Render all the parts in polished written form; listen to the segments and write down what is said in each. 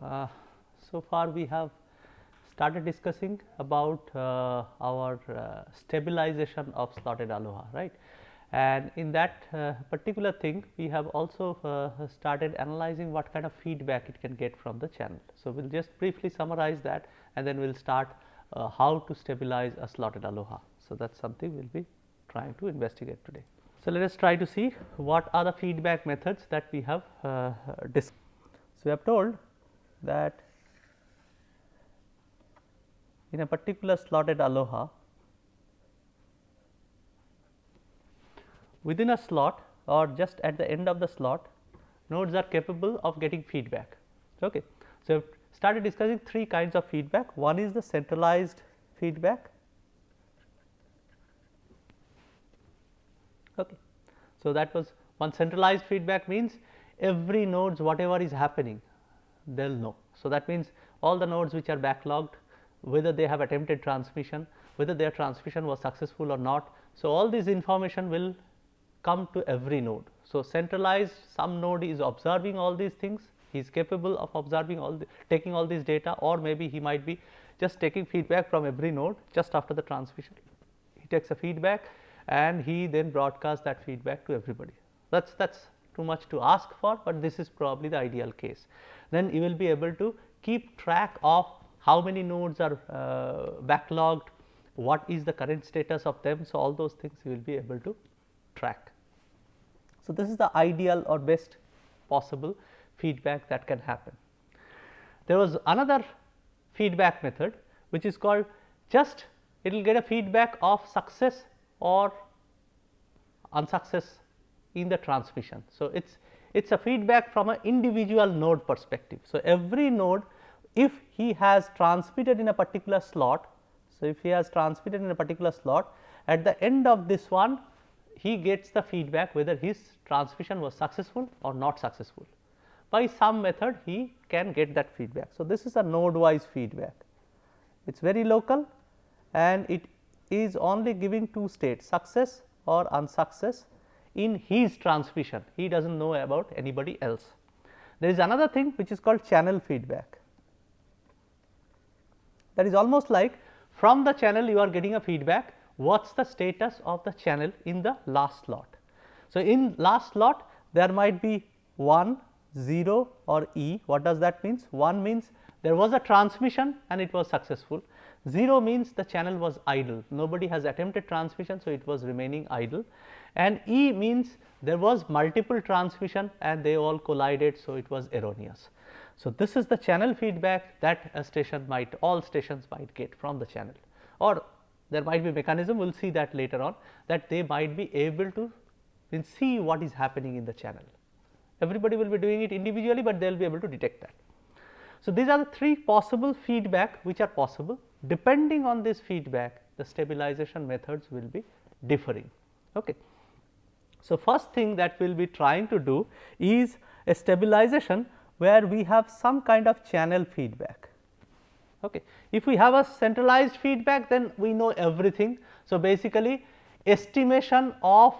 so far we have started discussing about our stabilization of slotted Aloha, right. And in that particular thing, we have also started analyzing what kind of feedback it can get from the channel. So, we will just briefly summarize that, and then we will start how to stabilize a slotted Aloha. So, that is something we will be trying to investigate today. So, let us try to see what are the feedback methods that we have discussed. So, we have told that in a particular slotted Aloha, within a slot or just at the end of the slot, nodes are capable of getting feedback. Okay. So, we have started discussing three kinds of feedback. One is the centralized feedback. Okay. So, that was one. Centralized feedback means every nodes whatever is happening they will know. So, that means all the nodes which are backlogged, whether they have attempted transmission, whether their transmission was successful or not. So, all this information will come to every node. So, centralized, some node is observing all these things, he is capable of observing all taking all this data, or maybe he might be just taking feedback from every node just after the transmission. He takes a feedback and he then broadcasts that feedback to everybody. That's too much to ask for, but this is probably the ideal case. Then you will be able to keep track of how many nodes are backlogged, what is the current status of them. So, all those things you will be able to track. So, this is the ideal or best possible feedback that can happen. There was another feedback method which is called just it will get a feedback of success or unsuccess in the transmission. So, it is a feedback from an individual node perspective. So, every node, if he has transmitted in a particular slot, so if he has transmitted in a particular slot, at the end of this one he gets the feedback whether his transmission was successful or not successful. By some method he can get that feedback. So, this is a node wise feedback. It is very local and it is only giving two states, success or unsuccess in his transmission. He does not know about anybody else. There is another thing which is called channel feedback. That is almost like from the channel you are getting a feedback, what is the status of the channel in the last slot. So, in last slot there might be 1, 0 or E. What does that means? 1 means there was a transmission and it was successful. 0 means the channel was idle, nobody has attempted transmission, so it was remaining idle, and E means there was multiple transmission and they all collided, so it was erroneous. So, this is the channel feedback that a station might, all stations might get from the channel, or there might be mechanism, we will see that later on, that they might be able to see what is happening in the channel. Everybody will be doing it individually, but they will be able to detect that. So, these are the three possible feedback which are possible. Depending on this feedback, the stabilization methods will be differing. Okay. So, first thing that we will be trying to do is a stabilization where we have some kind of channel feedback. Okay. If we have a centralized feedback, then we know everything. So, basically estimation of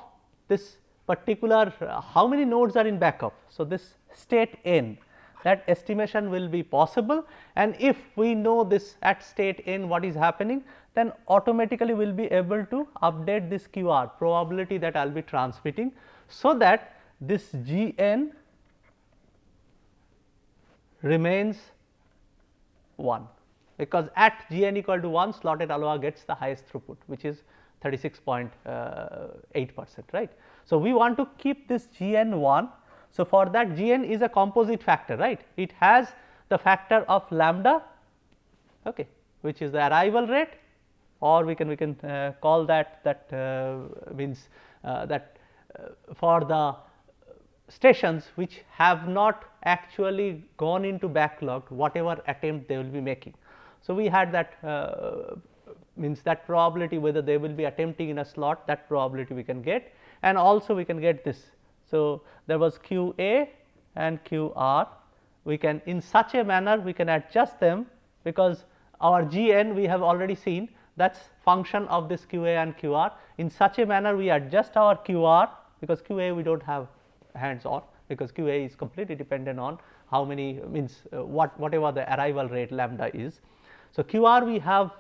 this particular how many nodes are in backup. So, this state n, that estimation will be possible, and if we know this at state n what is happening, then automatically we will be able to update this QR, probability that I will be transmitting, so that this G n remains 1, because at G n equal to 1 slotted Aloha gets the highest throughput, which is 36.8%, right. So, we want to keep this G n 1. So, for that G n is a composite factor, right. It has the factor of lambda, okay, which is the arrival rate, or we can call that means that for the stations which have not actually gone into backlog, whatever attempt they will be making. So, we had that means that probability whether they will be attempting in a slot, that probability we can get, and also we can get this. So, there was Q A and Q R, we can in such a manner we can adjust them, because our G n we have already seen that is function of this Q A and Q R. In such a manner we adjust our Q R, because Q A we do not have hands on, because QA is completely dependent on how many means whatever the arrival rate lambda is. So, QR we have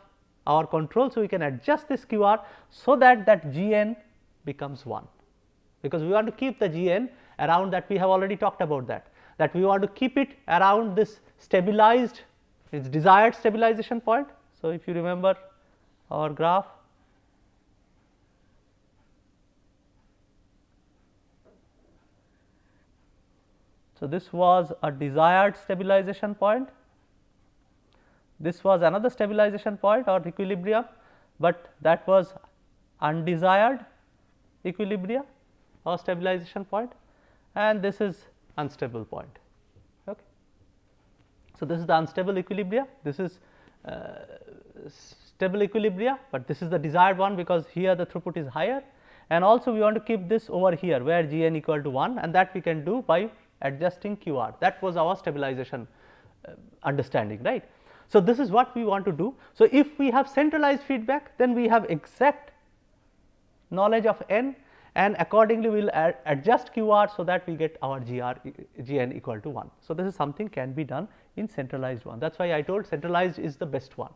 our control. So, we can adjust this QR so that Gn becomes 1, because we want to keep the Gn around that. We have already talked about that we want to keep it around this stabilized, its desired stabilization point. So, if you remember our graph, so this was a desired stabilization point, this was another stabilization point or equilibrium, but that was undesired equilibria or stabilization point, and this is unstable point. Okay. So, this is the unstable equilibria, this is stable equilibria, but this is the desired one because here the throughput is higher, and also we want to keep this over here where Gn equal to 1, and that we can do by adjusting QR. That was our stabilization understanding, right. So, this is what we want to do. So, if we have centralized feedback, then we have exact knowledge of n, and accordingly we will adjust QR so that we get our Gn equal to 1. So, this is something can be done in centralized one. That is why I told centralized is the best one.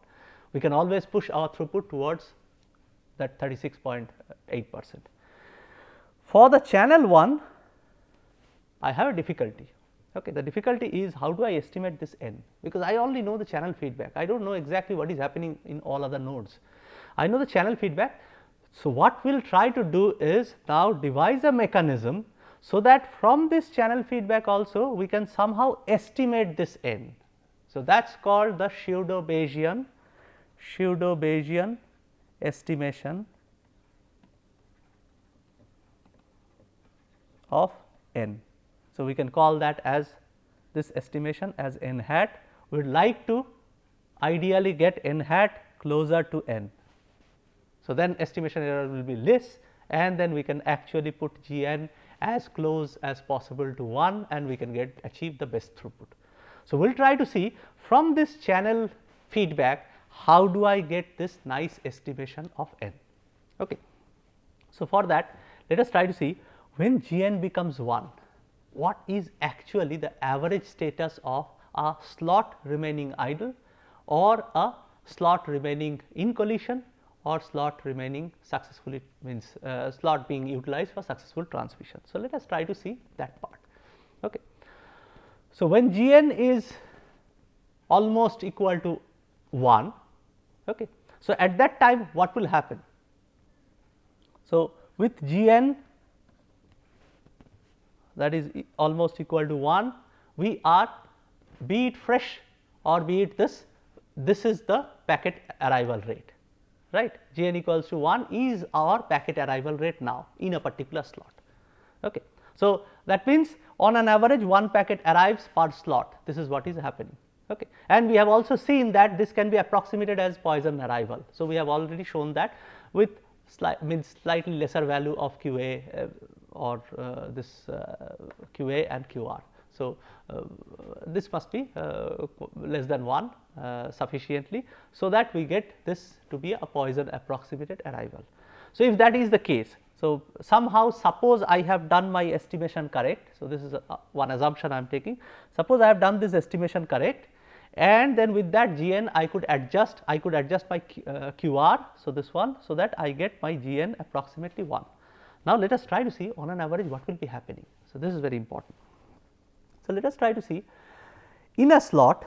We can always push our throughput towards that 36.8%. For the channel 1, I have a difficulty. Okay. The difficulty is how do I estimate this n, because I only know the channel feedback, I do not know exactly what is happening in all other nodes. I know the channel feedback. So, what we will try to do is now devise a mechanism so that from this channel feedback also we can somehow estimate this n. So, that is called the pseudo Bayesian estimation of n. So, we can call that as this estimation as n hat. We would like to ideally get n hat closer to n. So, then estimation error will be less, and then we can actually put Gn as close as possible to 1, and we can achieve the best throughput. So, we will try to see from this channel feedback how do I get this nice estimation of n. Okay. So, for that let us try to see when Gn becomes 1, what is actually the average status of a slot remaining idle or a slot remaining in collision or slot remaining successfully, means slot being utilized for successful transmission. So, let us try to see that part. Okay. So, when Gn is almost equal to 1, okay. So, at that time what will happen? So, with Gn that is almost equal to 1, we are, be it fresh or be it this is the packet arrival rate, right. Gn equals to 1 is our packet arrival rate now in a particular slot. Okay. So, that means on an average 1 packet arrives per slot, this is what is happening. Okay. And we have also seen that this can be approximated as Poisson arrival. So, we have already shown that with slightly lesser value of QA or this QA and QR. So, this must be less than 1 sufficiently, so that we get this to be a Poisson approximated arrival. So, if that is the case, so somehow suppose I have done my estimation correct. So, this is one assumption I am taking. Suppose I have done this estimation correct, and then with that Gn I could adjust my QR. So, this one, so that I get my Gn approximately 1. Now, let us try to see on an average what will be happening. So, this is very important. So, let us try to see in a slot.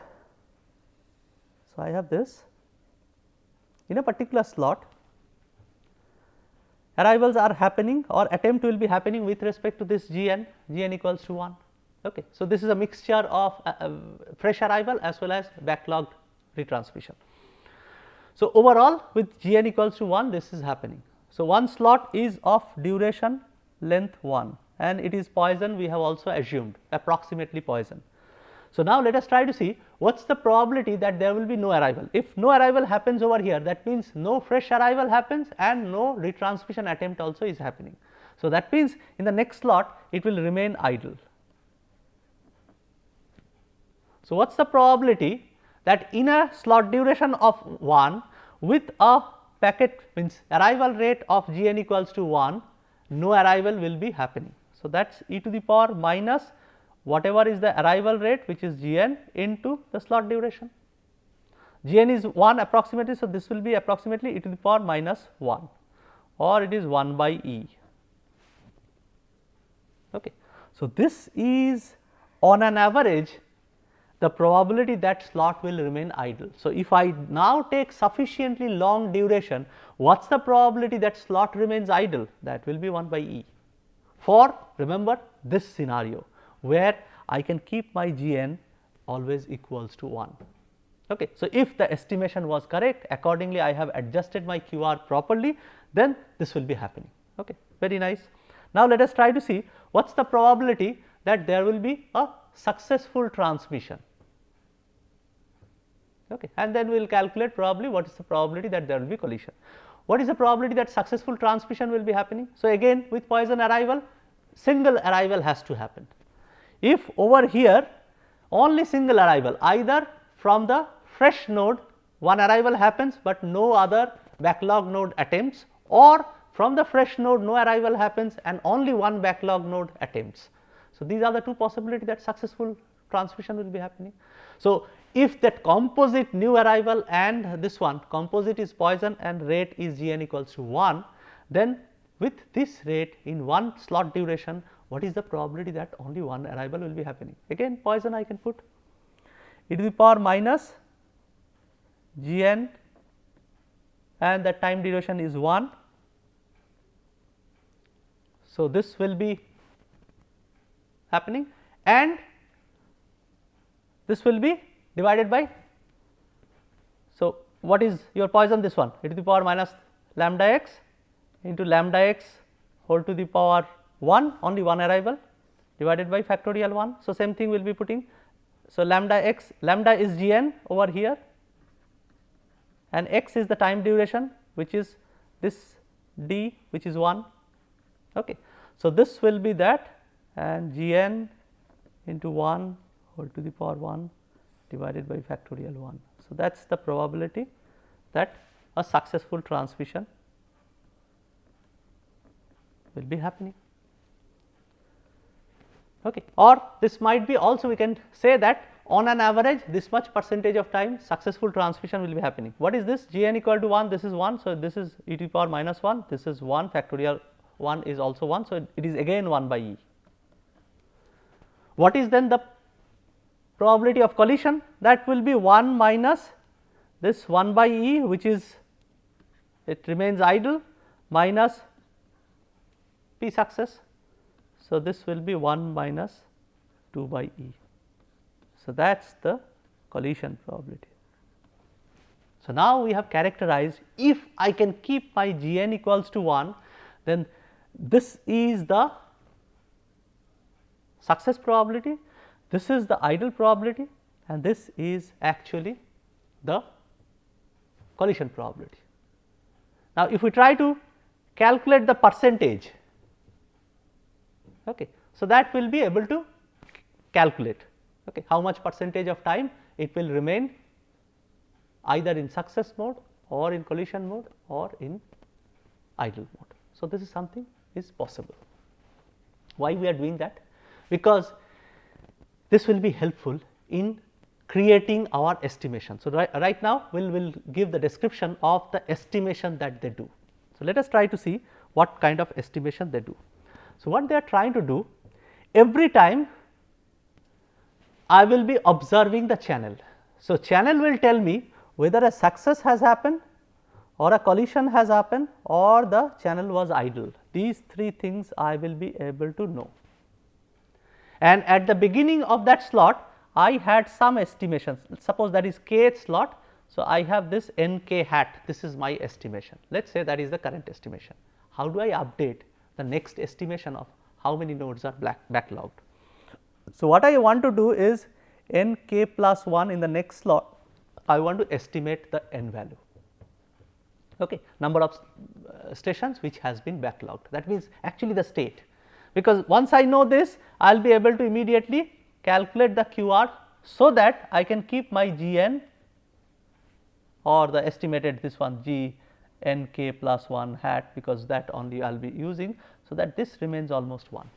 So, I have this in a particular slot, arrivals are happening or attempt will be happening with respect to this Gn equals to 1. Okay. So, this is a mixture of fresh arrival as well as backlogged retransmission. So, overall with Gn equals to 1, this is happening. So, one slot is of duration length 1, and it is Poisson, we have also assumed approximately Poisson. So, now let us try to see what is the probability that there will be no arrival. If no arrival happens over here, that means no fresh arrival happens and no retransmission attempt also is happening. So, that means in the next slot it will remain idle. So, what is the probability that in a slot duration of 1 with a packet, means arrival rate of Gn equals to 1, no arrival will be happening. So, that is e to the power minus whatever is the arrival rate, which is g n into the slot duration. G n is 1 approximately. So, this will be approximately e to the power minus 1, or it is 1 by e. Okay. So, this is on an average the probability that slot will remain idle. So, if I now take sufficiently long duration, what is the probability that slot remains idle? That will be 1 by e, for remember this scenario where I can keep my g n always equals to 1. Okay. So, if the estimation was correct, accordingly I have adjusted my QR properly, then this will be happening. Okay. Very nice. Now, let us try to see what is the probability that there will be a successful transmission. Okay. And then we will calculate probably what is the probability that there will be collision. What is the probability that successful transmission will be happening? So, again with Poisson arrival, single arrival has to happen. If over here only single arrival, either from the fresh node one arrival happens, but no other backlog node attempts, or from the fresh node no arrival happens and only one backlog node attempts. So, these are the two possibilities that successful transmission will be happening. So, if that composite new arrival and this one composite is Poisson and rate is g n equals to 1, then with this rate in one slot duration, what is the probability that only one arrival will be happening? Again Poisson I can put e to the power minus g n, and the time duration is 1. So, this will be happening, and this will be divided by. So, what is your Poisson? This one, e to the power minus lambda x into lambda x whole to the power 1, only one arrival, divided by factorial 1. So, same thing we will be putting. So, lambda x, lambda is g n over here, and x is the time duration, which is this d, which is 1. Okay. So, this will be that, and g n into 1 whole to the power 1 divided by factorial 1. So, that is the probability that a successful transmission will be happening. Okay. Or this might be also, we can say that on an average this much percentage of time successful transmission will be happening. What is this? G n equal to 1, this is 1. So, this is e to the power minus 1, this is 1, factorial 1 is also 1. So, it is again 1 by e. What is then the probability of collision? That will be 1 minus this 1 by e, which is, it remains idle, minus p success. So, this will be 1 minus 2 by e. So, that is the collision probability. So, now we have characterized, if I can keep my g n equals to 1, then this is the success probability, this is the idle probability, and this is actually the collision probability. Now, if we try to calculate the percentage, okay, so that will be able to calculate, okay, how much percentage of time it will remain either in success mode or in collision mode or in idle mode. So, this is something is possible. Why we are doing that? Because this will be helpful in creating our estimation. So, right now we will give the description of the estimation that they do. So, let us try to see what kind of estimation they do. So, what they are trying to do, every time I will be observing the channel. So, channel will tell me whether a success has happened or a collision has happened or the channel was idle. These three things I will be able to know. And at the beginning of that slot, I had some estimations, suppose that is kth slot. So, I have this n k hat, this is my estimation, let us say that is the current estimation. How do I update the next estimation of how many nodes are backlogged? So, what I want to do is n k plus 1 in the next slot, I want to estimate the n value, okay, number of stations which has been backlogged, that means actually the state. Because once I know this, I will be able to immediately calculate the QR, so that I can keep my g n or the estimated this one g n k plus 1 hat, because that only I will be using. So, that this remains almost 1.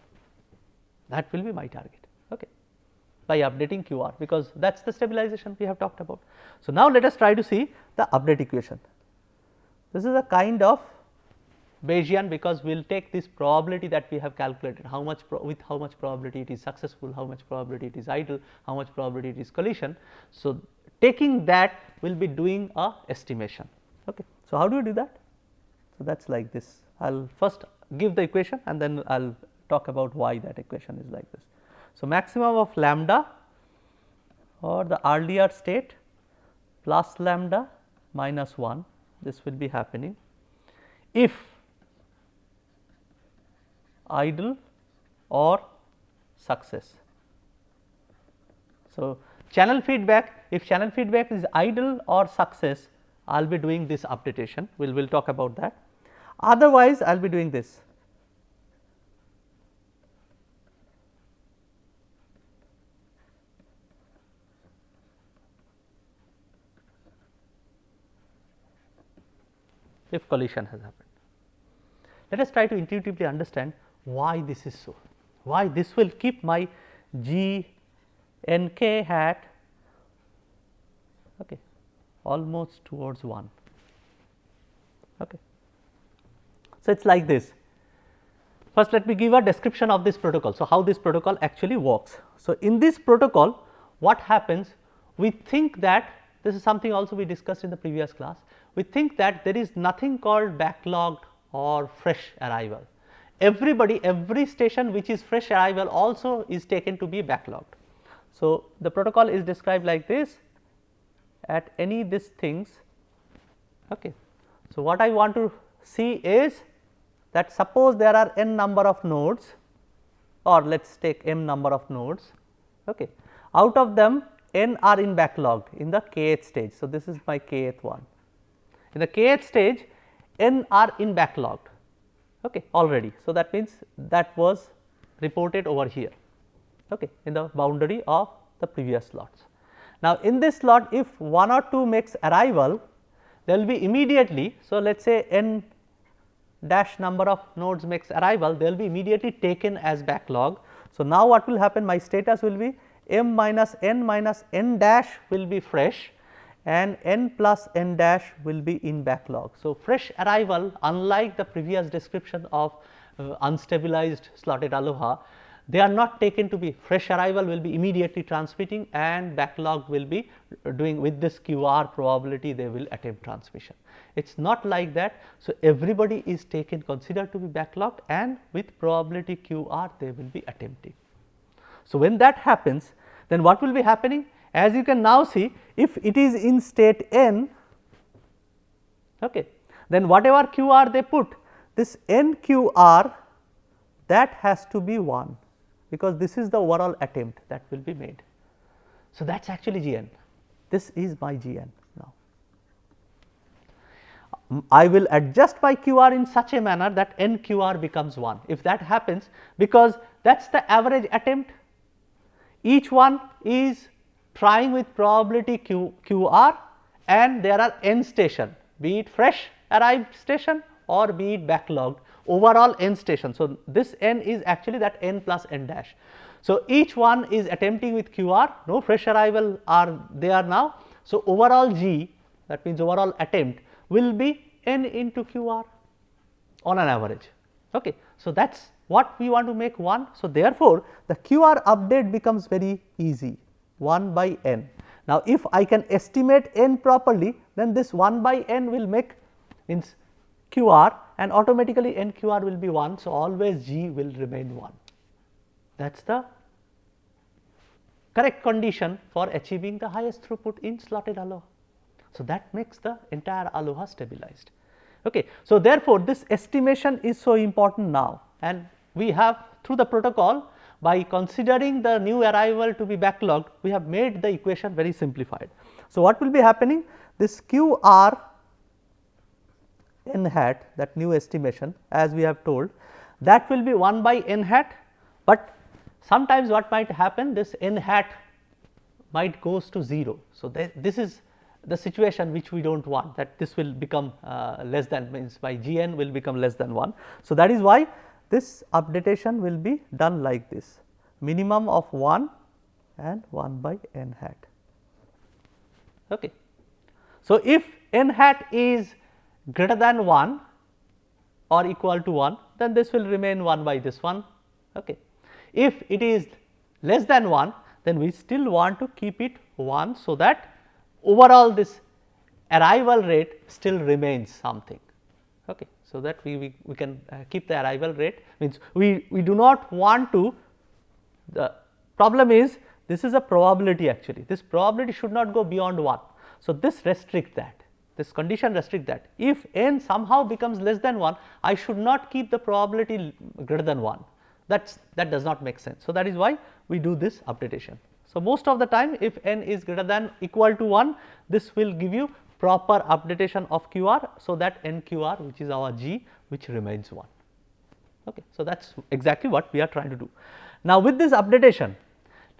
That will be my target, okay, by updating QR, because that is the stabilization we have talked about. So, now let us try to see the update equation. This is a kind of Bayesian, because we will take this probability that we have calculated, how much with how much probability it is successful, how much probability it is idle, how much probability it is collision. So, taking that we will be doing a estimation. Okay. So, how do you do that? So, that is like this. I will first give the equation and then I will talk about why that equation is like this. So, maximum of lambda or the earlier state plus lambda minus 1, this will be happening if idle or success. So, channel feedback, if channel feedback is idle or success, I will be doing this updatation, we will talk about that. Otherwise, I will be doing this. If collision has happened. Let us try to intuitively understand why this is so, why this will keep my G n k hat okay, almost towards 1. Okay. So, it is like this. First, let me give a description of this protocol. So, how this protocol actually works. So, in this protocol, what happens? We think that this is something also we discussed in the previous class. We think that there is nothing called backlogged or fresh arrival. Everybody, every station which is fresh arrival also is taken to be backlogged. So, the protocol is described like this at any these things. Okay. So, what I want to see is that suppose there are n number of nodes, or let us take m number of nodes, okay. Out of them n are in backlogged in the kth stage. So, this is my kth one. In the kth stage n are in backlogged, okay, already. So, that means that was reported over here, okay, in the boundary of the previous slots. Now, in this slot if 1 or 2 makes arrival, there will be immediately. So, let us say n dash number of nodes makes arrival, they will be immediately taken as backlog. So, now what will happen, my status will be m minus n dash will be fresh and n plus n dash will be in backlog. So, fresh arrival, unlike the previous description of unstabilized slotted Aloha, they are not taken to be fresh arrival, will be immediately transmitting, and backlog will be doing with this QR probability they will attempt transmission. It is not like that. So, everybody is taken considered to be backlogged and with probability QR they will be attempting. So, when that happens, then what will be happening? As you can now see, if it is in state n, okay, then whatever QR they put, this n QR, that has to be 1, because this is the overall attempt that will be made. So, that is actually Gn, this is my Gn now. I will adjust my QR in such a manner that n QR becomes 1. If that happens, because that is the average attempt, each one is trying with probability QR, and there are n station, be it fresh arrived station or be it backlogged, overall n station. So, this n is actually that n plus n dash. So, each one is attempting with QR, no fresh arrival are there now. So, overall G, that means overall attempt will be n into QR on an average. Okay. So, that is what we want to make 1. So, therefore, the QR update becomes very easy, 1 by n. Now, if I can estimate n properly, then this 1 by n will make means QR, and automatically n QR will be 1. So, always G will remain 1. That is the correct condition for achieving the highest throughput in slotted Aloha. So, that makes the entire Aloha stabilized. Okay. So, therefore, this estimation is so important now, and we have through the protocol, by considering the new arrival to be backlogged, we have made the equation very simplified. So, what will be happening? This QR n hat, that new estimation, as we have told, that will be 1 by n hat, but sometimes what might happen, this n hat might goes to 0. So, this is the situation which we do not want, that this will become less than, means by Gn will become less than 1. So, that is why this updatation will be done like this. minimum of 1 and 1 by n hat. Okay. So, if n hat is greater than 1 or equal to 1, then this will remain 1 by this one. Okay. If it is less than 1, then we still want to keep it 1, so that overall this arrival rate still remains something. Okay. So, that we can keep the arrival rate, means we do not want to, the problem is this is a probability actually, this probability should not go beyond 1. So, this restrict that, this condition restrict that, if n somehow becomes less than 1, I should not keep the probability greater than 1, that does not make sense. So, that is why we do this updatation. So, most of the time if n is greater than equal to 1, this will give you proper updatation of QR, so that NQR, which is our G, which remains 1. Okay. So, that is exactly what we are trying to do. Now, with this updatation,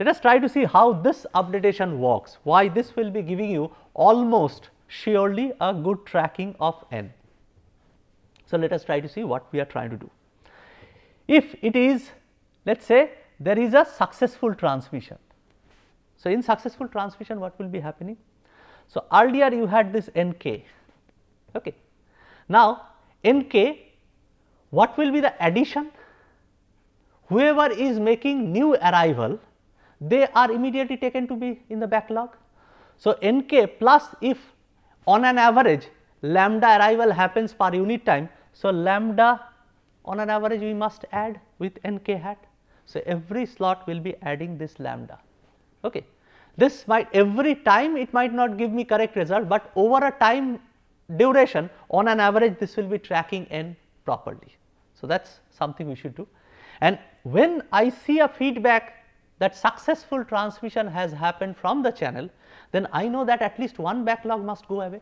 let us try to see how this updatation works, why this will be giving you almost surely a good tracking of n. So, let us try to see what we are trying to do. If it is, let us say there is a successful transmission. So, in successful transmission what will be happening? So, earlier you had this nk. Okay. Now, nk, what will be the addition? Whoever is making new arrival, they are immediately taken to be in the backlog. So, nk plus, if on an average lambda arrival happens per unit time, so lambda on an average we must add with nk hat. So, every slot will be adding this lambda. Okay. This might, every time it might not give me correct result, but over a time duration on an average this will be tracking n properly. So, that is something we should do. And when I see a feedback that successful transmission has happened from the channel, then I know that at least one backlog must go away.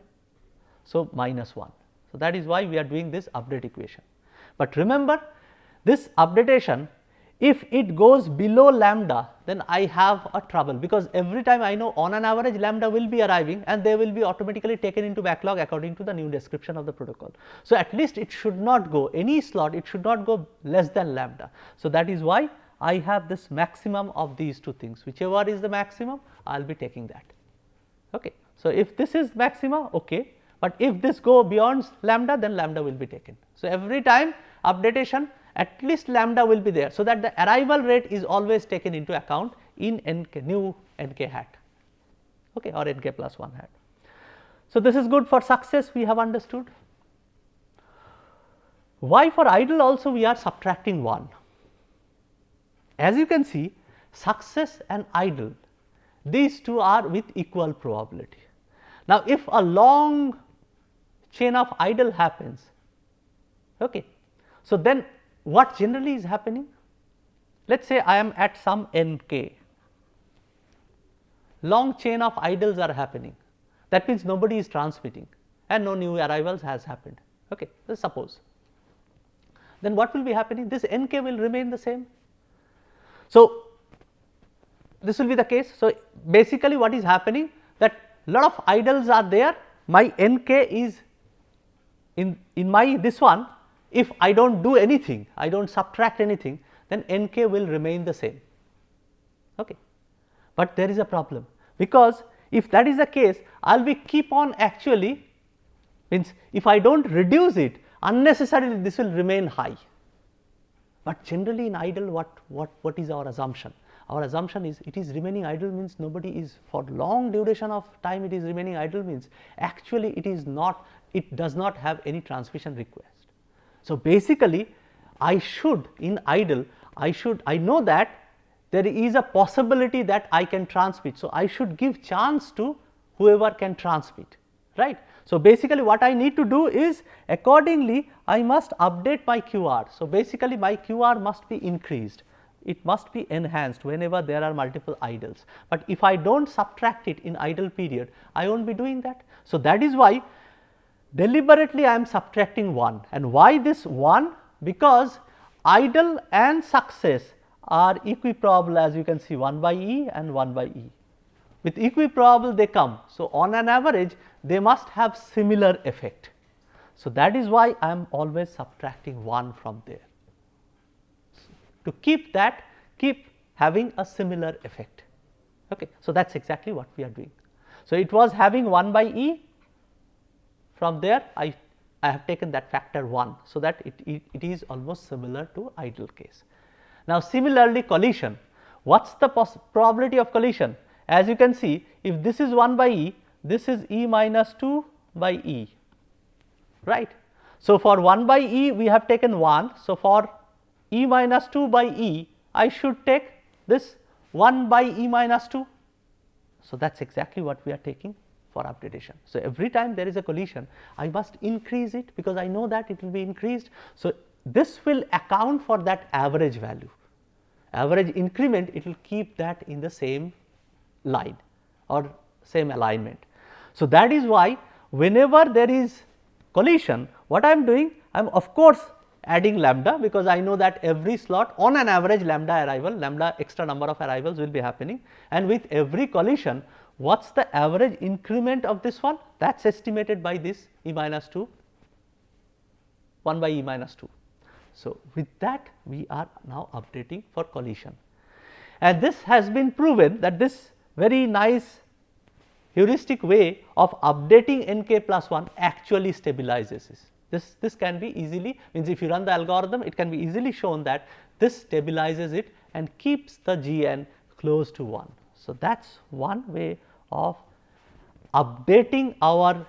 So, minus 1. So, that is why we are doing this update equation. But remember, this updatation, if it goes below lambda, then I have a trouble, because every time I know on an average lambda will be arriving and they will be automatically taken into backlog according to the new description of the protocol. So, at least it should not go, any slot it should not go less than lambda. So, that is why I have this maximum of these two things, whichever is the maximum I will be taking that. Okay. So, if this is maxima, okay, but if this go beyond lambda, then lambda will be taken. So, every time updatation at least lambda will be there, so that the arrival rate is always taken into account in nk, new nk hat, okay, or nk plus 1 hat. So, this is good for success, we have understood. Why for idle also we are subtracting 1? As you can see, success and idle, these two are with equal probability. Now, if a long chain of idle happens, okay, so then what generally is happening? Let us say I am at some nk, long chain of idles are happening, that means nobody is transmitting and no new arrivals has happened. Okay. So, suppose, then what will be happening? This nk will remain the same. So, this will be the case. So, basically what is happening, that lot of idles are there, my nk is in my this one, if I do not do anything, I do not subtract anything, then nk will remain the same. Okay. But there is a problem, because if that is the case, I will be keep on actually, means if I do not reduce it, unnecessarily this will remain high. But generally in idle, what is our assumption? Our assumption is it is remaining idle, means nobody is, for long duration of time it is remaining idle, means actually it is not, it does not have any transmission request. So, basically I should, in idle, I know that there is a possibility that I can transmit. So, I should give chance to whoever can transmit, right. So, basically what I need to do is accordingly I must update my QR. So, basically my QR must be increased, it must be enhanced whenever there are multiple idles, but if I do not subtract it in idle period, I will not be doing that. So, that is why deliberately I am subtracting 1, and why this 1? Because idle and success are equiprobable, as you can see, 1 by E and 1 by E. With equiprobable they come. So, on an average they must have similar effect. So, that is why I am always subtracting 1 from there. To keep that, having a similar effect. Okay. So, that is exactly what we are doing. So, it was having 1 by E, from there I have taken that factor 1. So, that it is almost similar to ideal case. Now, similarly collision, what is the probability of collision? As you can see, if this is 1 by E, this is E minus 2 by E, right. So, for 1 by E we have taken 1. So, for E minus 2 by E, I should take this 1 by E minus 2. So, that is exactly what we are taking for updation. So, every time there is a collision, I must increase it because I know that it will be increased. So, this will account for that average value, average increment, it will keep that in the same line or same alignment. So, that is why whenever there is collision, what I am doing? I am of course adding lambda, because I know that every slot on an average lambda arrival, lambda extra number of arrivals will be happening, and with every collision, what is the average increment of this one? That is estimated by this E minus 2, 1 by E minus 2. So, with that we are now updating for collision, and this has been proven that this very nice heuristic way of updating nk plus 1 actually stabilizes this. This can be easily, means if you run the algorithm, it can be easily shown that this stabilizes it and keeps the gn close to 1. So, that is one way of updating our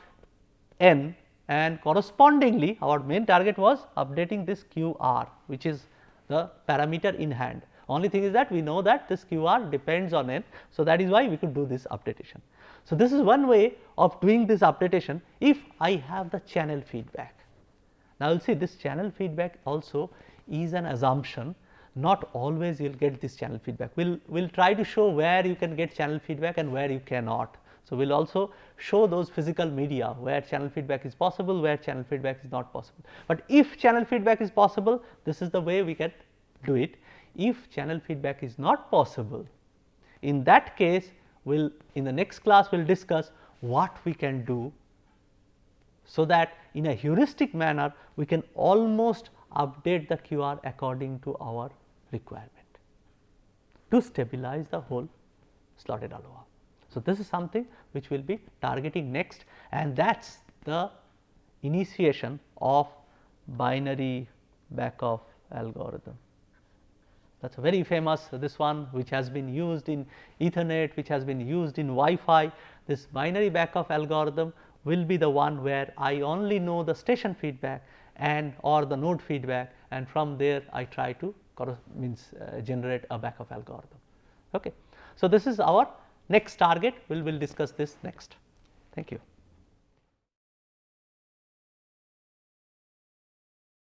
n, and correspondingly our main target was updating this QR, which is the parameter in hand. Only thing is that we know that this QR depends on n. So, that is why we could do this updatation. So, this is one way of doing this updatation if I have the channel feedback. Now, you will see this channel feedback also is an assumption, not always you will get this channel feedback. We will try to show where you can get channel feedback and where you cannot. So, we will also show those physical media where channel feedback is possible, where channel feedback is not possible. But if channel feedback is possible, this is the way we can do it. If channel feedback is not possible, in that case in the next class we will discuss what we can do, so that in a heuristic manner we can almost update the QR according to our requirement to stabilize the whole slotted Aloha. So, this is something which we will be targeting next, and that is the initiation of binary backoff algorithm. That is a very famous, this one which has been used in Ethernet, which has been used in Wi-Fi. This binary backoff algorithm will be the one where I only know the station feedback and or the node feedback, and from there I try to generate a backoff algorithm. Okay. So, this is our next target. We will discuss this next. Thank you.